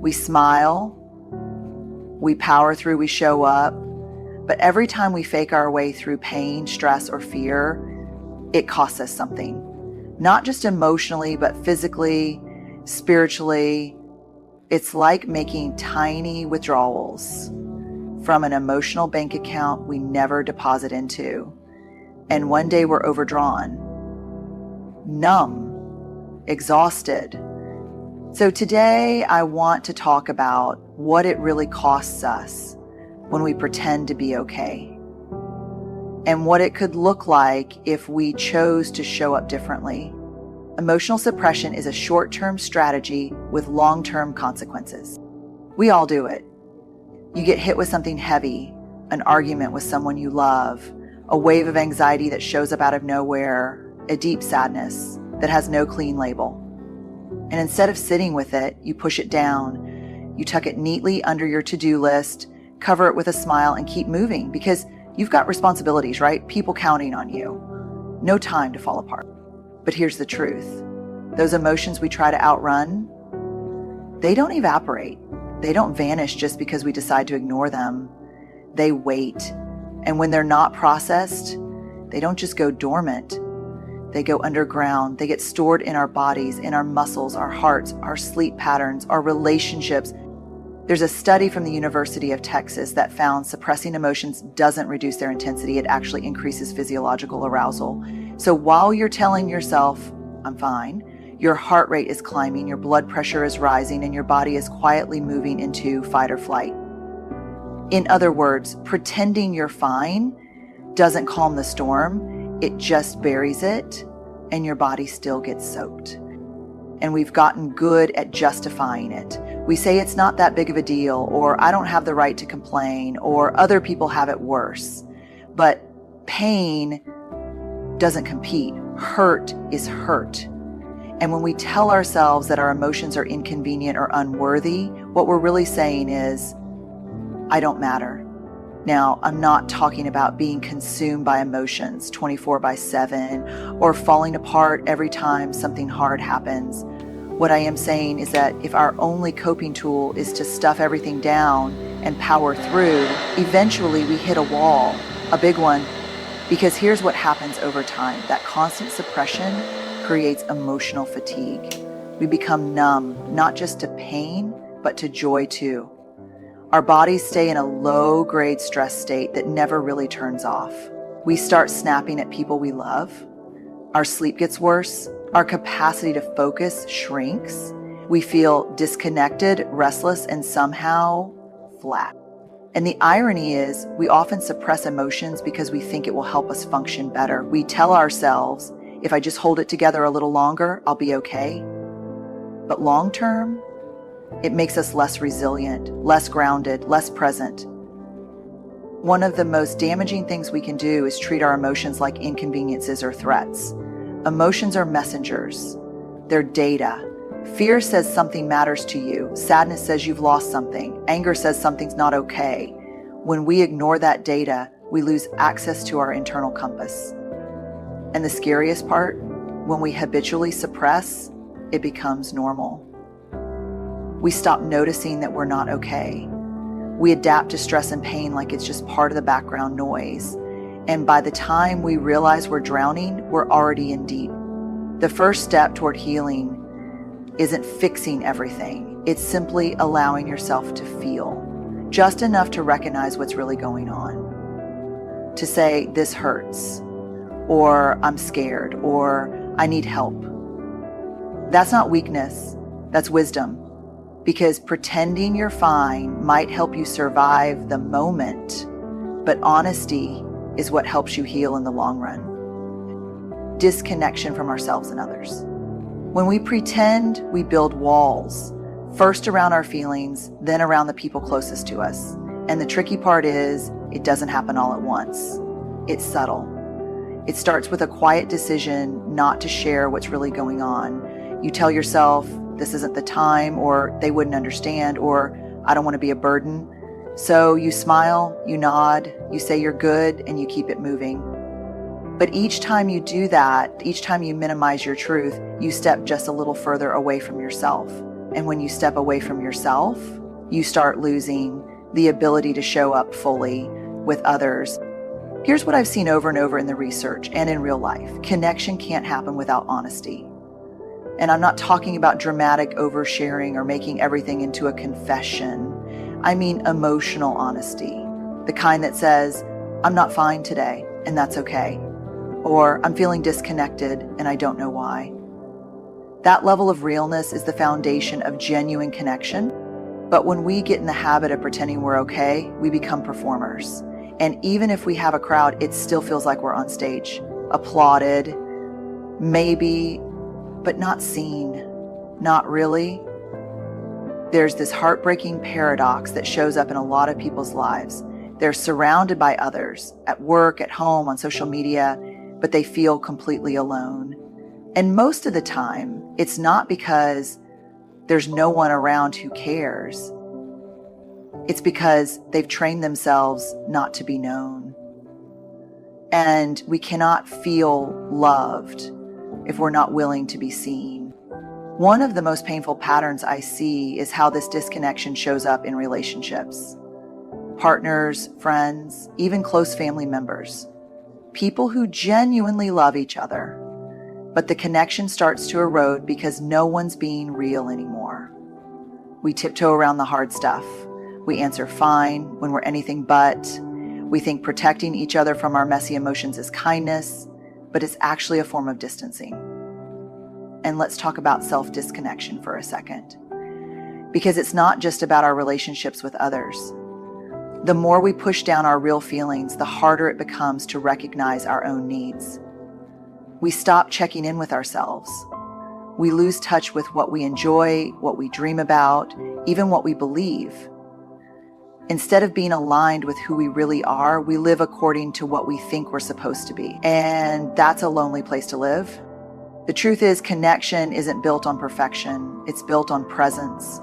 We smile, we power through, we show up. But every time we fake our way through pain, stress, or fear, it costs us something. Not just emotionally, but physically, spiritually. It's like making tiny withdrawals from an emotional bank account we never deposit into. And one day we're overdrawn, numb, exhausted. So today I want to talk about what it really costs us when we pretend to be okay, and what it could look like if we chose to show up differently. Emotional suppression is a short-term strategy with long-term consequences. We all do it. You get hit with something heavy, an argument with someone you love, a wave of anxiety that shows up out of nowhere, a deep sadness that has no clean label. And instead of sitting with it, you push it down. You tuck it neatly under your to-do list, cover it with a smile, and keep moving because you've got responsibilities, right? People counting on you. No time to fall apart. But here's the truth. Those emotions we try to outrun, they don't evaporate. They don't vanish just because we decide to ignore them. They wait. And when they're not processed, they don't just go dormant. They go underground. They get stored in our bodies, in our muscles, our hearts, our sleep patterns, our relationships. There's a study from the University of Texas that found suppressing emotions doesn't reduce their intensity. It actually increases physiological arousal. So while you're telling yourself, I'm fine, your heart rate is climbing, your blood pressure is rising, and your body is quietly moving into fight or flight. In other words, pretending you're fine doesn't calm the storm. It just buries it, and your body still gets soaked. And we've gotten good at justifying it. We say it's not that big of a deal, or I don't have the right to complain, or other people have it worse. But pain doesn't compete. Hurt is hurt. And when we tell ourselves that our emotions are inconvenient or unworthy, what we're really saying is, I don't matter. Now, I'm not talking about being consumed by emotions 24/7 or falling apart every time something hard happens. What I am saying is that if our only coping tool is to stuff everything down and power through, eventually we hit a wall, a big one. Because here's what happens over time. That constant suppression creates emotional fatigue. We become numb, not just to pain, but to joy too. Our bodies stay in a low-grade stress state that never really turns off. We start snapping at people we love. Our sleep gets worse. Our capacity to focus shrinks. We feel disconnected, restless, and somehow flat. And the irony is, we often suppress emotions because we think it will help us function better. We tell ourselves, if I just hold it together a little longer, I'll be okay. But long term, it makes us less resilient, less grounded, less present. One of the most damaging things we can do is treat our emotions like inconveniences or threats. Emotions are messengers. They're data. Fear says something matters to you. Sadness says you've lost something. Anger says something's not okay. When we ignore that data, we lose access to our internal compass. And the scariest part, when we habitually suppress, it becomes normal. We stop noticing that we're not okay. We adapt to stress and pain like it's just part of the background noise. And by the time we realize we're drowning, we're already in deep. The first step toward healing isn't fixing everything. It's simply allowing yourself to feel, just enough to recognize what's really going on. To say, this hurts, or I'm scared, or I need help. That's not weakness, that's wisdom. Because pretending you're fine might help you survive the moment, but honesty is what helps you heal in the long run. Disconnection from ourselves and others. When we pretend, we build walls, first around our feelings, then around the people closest to us. And the tricky part is, it doesn't happen all at once. It's subtle. It starts with a quiet decision not to share what's really going on. You tell yourself, this isn't the time, or they wouldn't understand, or I don't want to be a burden. So you smile, you nod, you say you're good, and you keep it moving. But each time you do that, each time you minimize your truth, you step just a little further away from yourself. And when you step away from yourself, you start losing the ability to show up fully with others. Here's what I've seen over and over in the research and in real life. Connection can't happen without honesty. And I'm not talking about dramatic oversharing or making everything into a confession. I mean emotional honesty, the kind that says, I'm not fine today, and that's okay. Or I'm feeling disconnected, and I don't know why. That level of realness is the foundation of genuine connection. But when we get in the habit of pretending we're okay, we become performers. And even if we have a crowd, it still feels like we're on stage, applauded, maybe, but not seen, not really. There's this heartbreaking paradox that shows up in a lot of people's lives. They're surrounded by others, at work, at home, on social media, but they feel completely alone. And most of the time, it's not because there's no one around who cares. It's because they've trained themselves not to be known. And we cannot feel loved if we're not willing to be seen. One of the most painful patterns I see is how this disconnection shows up in relationships. Partners, friends, even close family members. People who genuinely love each other. But the connection starts to erode because no one's being real anymore. We tiptoe around the hard stuff. We answer fine when we're anything but. We think protecting each other from our messy emotions is kindness, but it's actually a form of distancing. And let's talk about self-disconnection for a second. Because it's not just about our relationships with others. The more we push down our real feelings, the harder it becomes to recognize our own needs. We stop checking in with ourselves. We lose touch with what we enjoy, what we dream about, even what we believe. Instead of being aligned with who we really are, we live according to what we think we're supposed to be. And that's a lonely place to live. The truth is, connection isn't built on perfection. It's built on presence,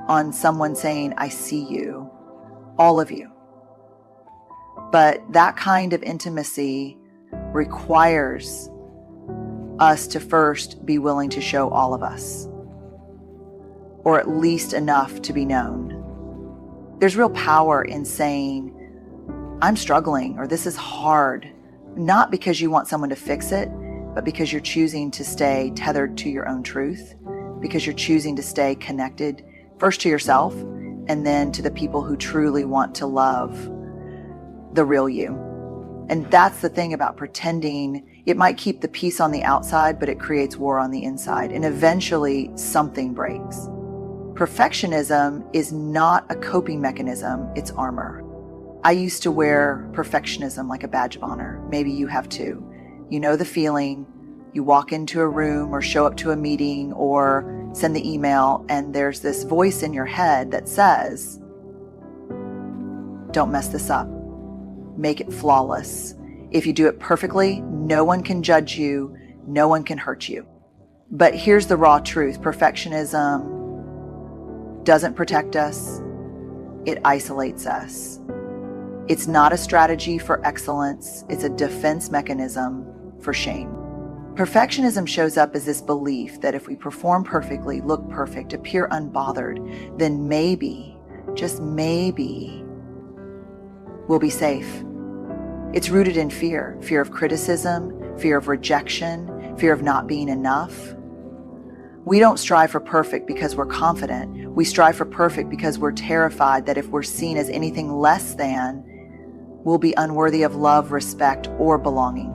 on someone saying, I see you, all of you. But that kind of intimacy requires us to first be willing to show all of us, or at least enough to be known. There's real power in saying, I'm struggling, or this is hard, not because you want someone to fix it, but because you're choosing to stay tethered to your own truth, because you're choosing to stay connected first to yourself and then to the people who truly want to love the real you. And that's the thing about pretending. It might keep the peace on the outside, but it creates war on the inside, and eventually something breaks. Perfectionism is not a coping mechanism, it's armor. I used to wear perfectionism like a badge of honor. Maybe you have too. You know the feeling. You walk into a room or show up to a meeting or send the email, and there's this voice in your head that says, don't mess this up. Make it flawless. If you do it perfectly, no one can judge you, no one can hurt you. But here's the raw truth. Perfectionism doesn't protect us. It isolates us. It's not a strategy for excellence. It's a defense mechanism for shame. Perfectionism shows up as this belief that if we perform perfectly, look perfect, appear unbothered, then maybe, just maybe, we'll be safe. It's rooted in fear of criticism, fear of rejection, fear of not being enough. We don't strive for perfect because we're confident. We strive for perfect because we're terrified that if we're seen as anything less than, we'll be unworthy of love, respect, or belonging.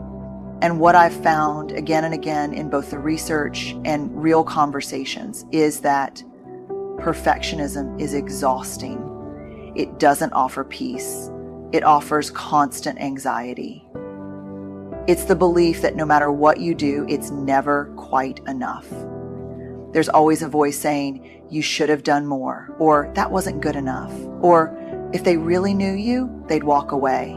And what I've found again and again in both the research and real conversations is that perfectionism is exhausting. It doesn't offer peace. It offers constant anxiety. It's the belief that no matter what you do, it's never quite enough. There's always a voice saying, you should have done more, or that wasn't good enough, or if they really knew you, they'd walk away.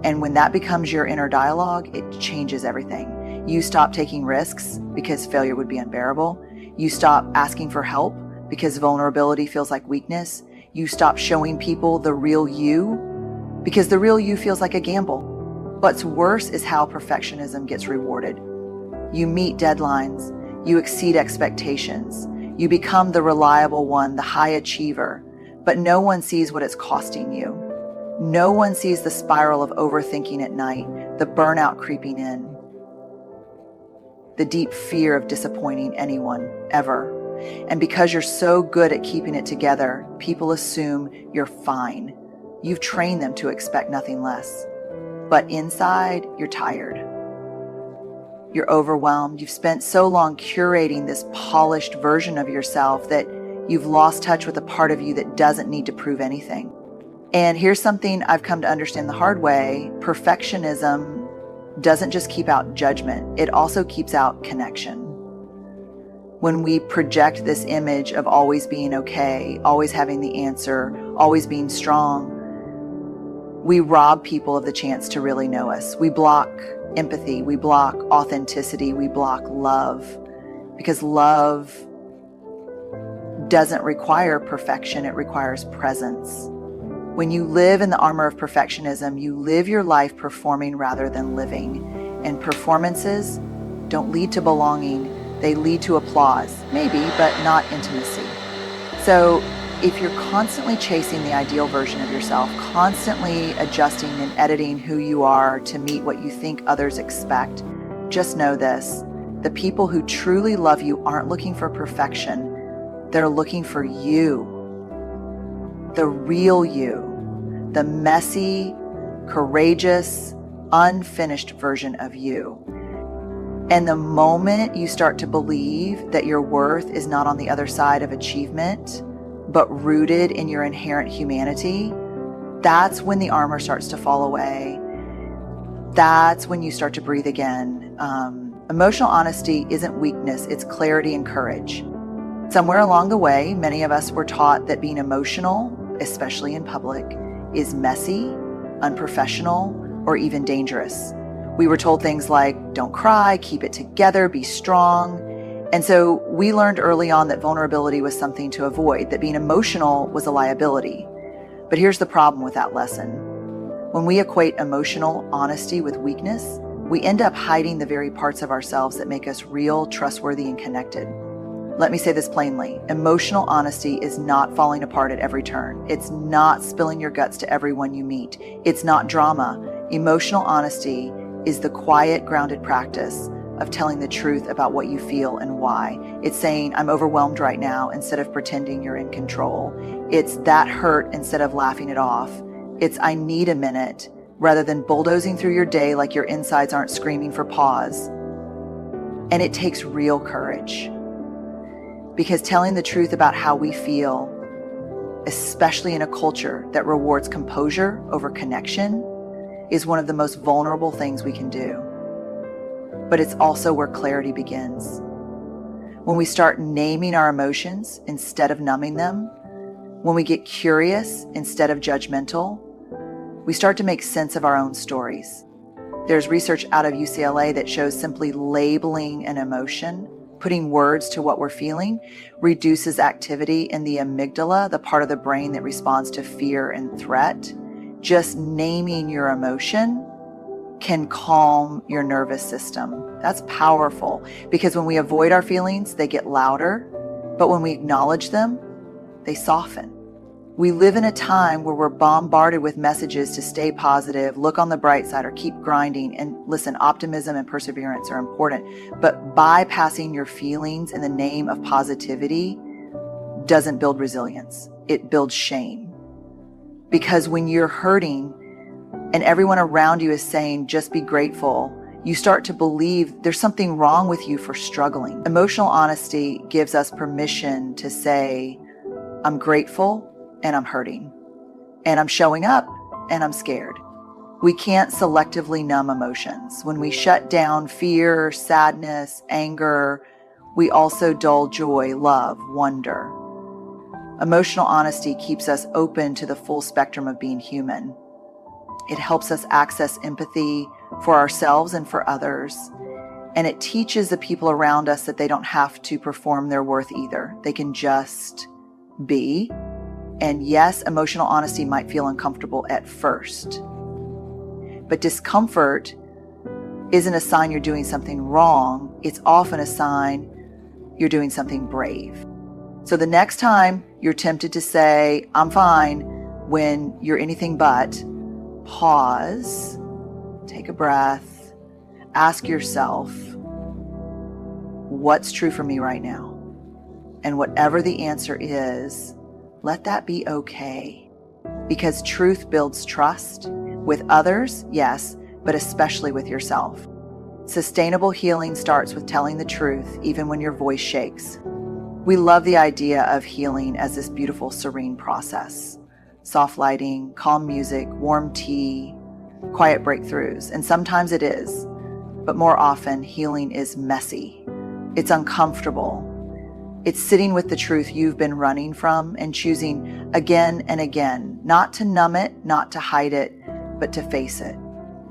And when that becomes your inner dialogue, it changes everything. You stop taking risks because failure would be unbearable. You stop asking for help because vulnerability feels like weakness. You stop showing people the real you because the real you feels like a gamble. What's worse is how perfectionism gets rewarded. You meet deadlines. You exceed expectations. You become the reliable one, the high achiever, but no one sees what it's costing you. No one sees the spiral of overthinking at night, the burnout creeping in, the deep fear of disappointing anyone, ever. And because you're so good at keeping it together, people assume you're fine. You've trained them to expect nothing less. But inside, you're tired. You're overwhelmed. You've spent so long curating this polished version of yourself that you've lost touch with a part of you that doesn't need to prove anything. And here's something I've come to understand the hard way. Perfectionism doesn't just keep out judgment, it also keeps out connection. When we project this image of always being okay, always having the answer, always being strong, we rob people of the chance to really know us. We block empathy, we block authenticity, we block love, because love doesn't require perfection, it requires presence. When you live in the armor of perfectionism, you live your life performing rather than living. And performances don't lead to belonging, they lead to applause, maybe, but not intimacy. So if you're constantly chasing the ideal version of yourself, constantly adjusting and editing who you are to meet what you think others expect, just know this: the people who truly love you aren't looking for perfection, they're looking for you. The real you, the messy, courageous, unfinished version of you. And the moment you start to believe that your worth is not on the other side of achievement, but rooted in your inherent humanity, that's when the armor starts to fall away. That's when you start to breathe again. Emotional honesty isn't weakness, it's clarity and courage. Somewhere along the way, many of us were taught that being emotional, especially in public, is messy, unprofessional, or even dangerous. We were told things like, don't cry, keep it together, be strong. And so we learned early on that vulnerability was something to avoid, that being emotional was a liability. But here's the problem with that lesson. When we equate emotional honesty with weakness, we end up hiding the very parts of ourselves that make us real, trustworthy, and connected. Let me say this plainly. Emotional honesty is not falling apart at every turn. It's not spilling your guts to everyone you meet. It's not drama. Emotional honesty is the quiet, grounded practice of telling the truth about what you feel and why. It's saying, I'm overwhelmed right now, instead of pretending you're in control. It's that hurt instead of laughing it off. It's I need a minute, rather than bulldozing through your day like your insides aren't screaming for pause. And it takes real courage. Because telling the truth about how we feel, especially in a culture that rewards composure over connection, is one of the most vulnerable things we can do. But it's also where clarity begins. When we start naming our emotions instead of numbing them, when we get curious instead of judgmental, we start to make sense of our own stories. There's research out of UCLA that shows simply labeling an emotion, putting words to what we're feeling, reduces activity in the amygdala, the part of the brain that responds to fear and threat. Just naming your emotion can calm your nervous system. That's powerful, because when we avoid our feelings, they get louder, but when we acknowledge them, they soften. We live in a time where we're bombarded with messages to stay positive, look on the bright side, or keep grinding. And listen, optimism and perseverance are important, but bypassing your feelings in the name of positivity doesn't build resilience. It builds shame. Because when you're hurting and everyone around you is saying, just be grateful, you start to believe there's something wrong with you for struggling. Emotional honesty gives us permission to say, I'm grateful and I'm hurting, and I'm showing up and I'm scared. We can't selectively numb emotions. When we shut down fear, sadness, anger, we also dull joy, love, wonder. Emotional honesty keeps us open to the full spectrum of being human. It helps us access empathy for ourselves and for others. And it teaches the people around us that they don't have to perform their worth either. They can just be. And yes, emotional honesty might feel uncomfortable at first. But discomfort isn't a sign you're doing something wrong. It's often a sign you're doing something brave. So the next time you're tempted to say, I'm fine, when you're anything but, pause, take a breath, ask yourself, what's true for me right now? And whatever the answer is, let that be okay. Because truth builds trust with others, yes, but especially with yourself. Sustainable healing starts with telling the truth, even when your voice shakes. We love the idea of healing as this beautiful, serene process. Soft lighting, calm music, warm tea, quiet breakthroughs. And sometimes it is, but more often healing is messy. It's uncomfortable. It's sitting with the truth you've been running from and choosing again and again, not to numb it, not to hide it, but to face it.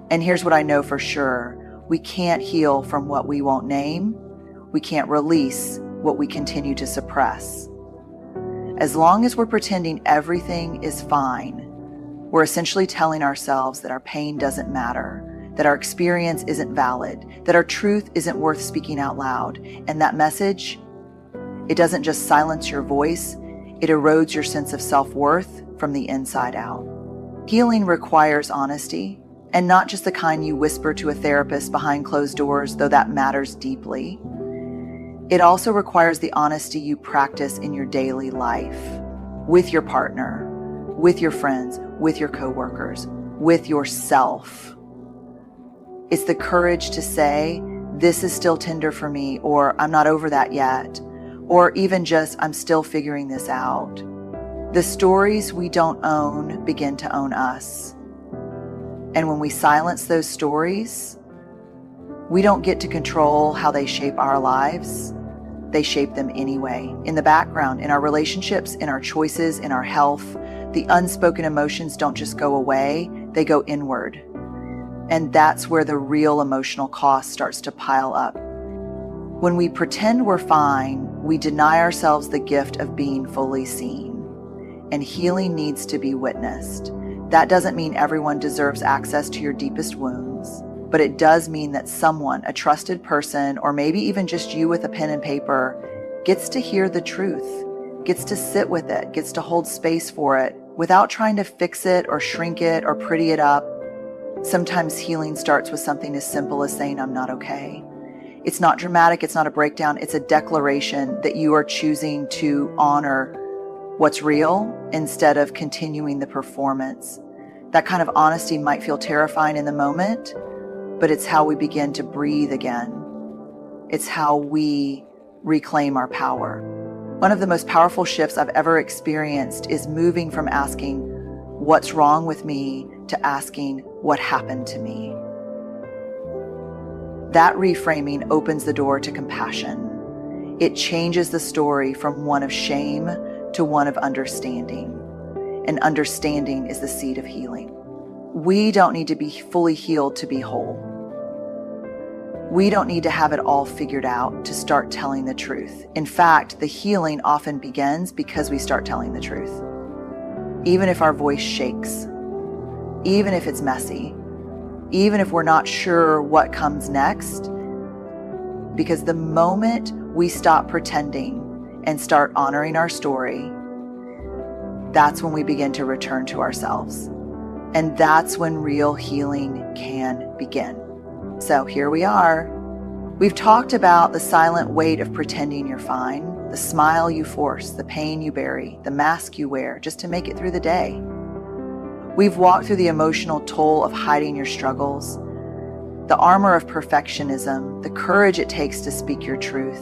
And here's what I know for sure. We can't heal from what we won't name. We can't release what we continue to suppress. As long as we're pretending everything is fine, we're essentially telling ourselves that our pain doesn't matter, that our experience isn't valid, that our truth isn't worth speaking out loud. And that message, it doesn't just silence your voice, it erodes your sense of self-worth from the inside out. Healing requires honesty, and not just the kind you whisper to a therapist behind closed doors, though that matters deeply. It also requires the honesty you practice in your daily life, with your partner, with your friends, with your coworkers, with yourself. It's the courage to say, this is still tender for me, or I'm not over that yet, or even just, I'm still figuring this out. The stories we don't own begin to own us. And when we silence those stories, we don't get to control how they shape our lives. They shape them anyway. In the background, in our relationships, in our choices, in our health, the unspoken emotions don't just go away, they go inward. And that's where the real emotional cost starts to pile up. When we pretend we're fine, we deny ourselves the gift of being fully seen. And healing needs to be witnessed. That doesn't mean everyone deserves access to your deepest wounds, but it does mean that someone, a trusted person, or maybe even just you with a pen and paper, gets to hear the truth, gets to sit with it, gets to hold space for it, without trying to fix it or shrink it or pretty it up. Sometimes healing starts with something as simple as saying, I'm not okay. It's not dramatic, it's not a breakdown, it's a declaration that you are choosing to honor what's real instead of continuing the performance. That kind of honesty might feel terrifying in the moment, but it's how we begin to breathe again. It's how we reclaim our power. One of the most powerful shifts I've ever experienced is moving from asking, what's wrong with me, to asking, what happened to me? That reframing opens the door to compassion. It changes the story from one of shame to one of understanding. And understanding is the seed of healing. We don't need to be fully healed to be whole. We don't need to have it all figured out to start telling the truth. In fact, the healing often begins because we start telling the truth. Even if our voice shakes, even if it's messy, even if we're not sure what comes next, because the moment we stop pretending and start honoring our story, that's when we begin to return to ourselves. And that's when real healing can begin. So here we are. We've talked about the silent weight of pretending you're fine, the smile you force, the pain you bury, the mask you wear just to make it through the day. We've walked through the emotional toll of hiding your struggles, the armor of perfectionism, the courage it takes to speak your truth,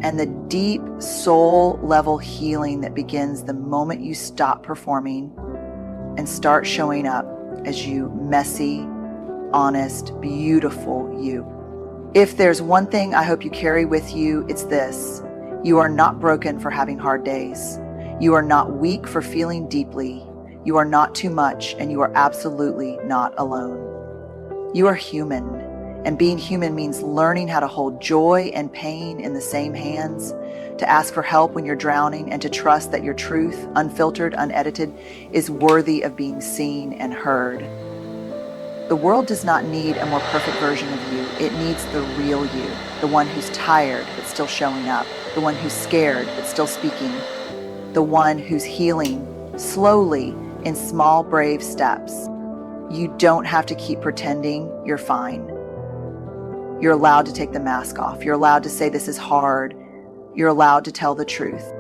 and the deep soul-level healing that begins the moment you stop performing and start showing up as you, messy, honest, beautiful you. If there's one thing I hope you carry with you, it's this. You are not broken for having hard days. You are not weak for feeling deeply. You are not too much, and you are absolutely not alone. You are human. And being human means learning how to hold joy and pain in the same hands, to ask for help when you're drowning, and to trust that your truth, unfiltered, unedited, is worthy of being seen and heard. The world does not need a more perfect version of you. It needs the real you, the one who's tired but still showing up, the one who's scared but still speaking, the one who's healing slowly in small, brave steps. You don't have to keep pretending you're fine. You're allowed to take the mask off. You're allowed to say this is hard. You're allowed to tell the truth.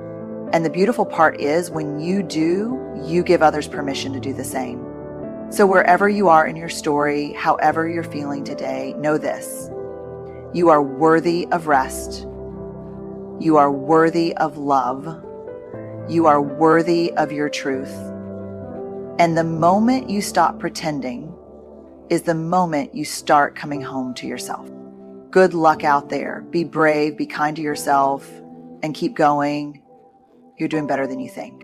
And the beautiful part is when you do, you give others permission to do the same. So wherever you are in your story, however you're feeling today, know this: you are worthy of rest. You are worthy of love. You are worthy of your truth. And the moment you stop pretending is the moment you start coming home to yourself. Good luck out there. Be brave, be kind to yourself, and keep going. You're doing better than you think.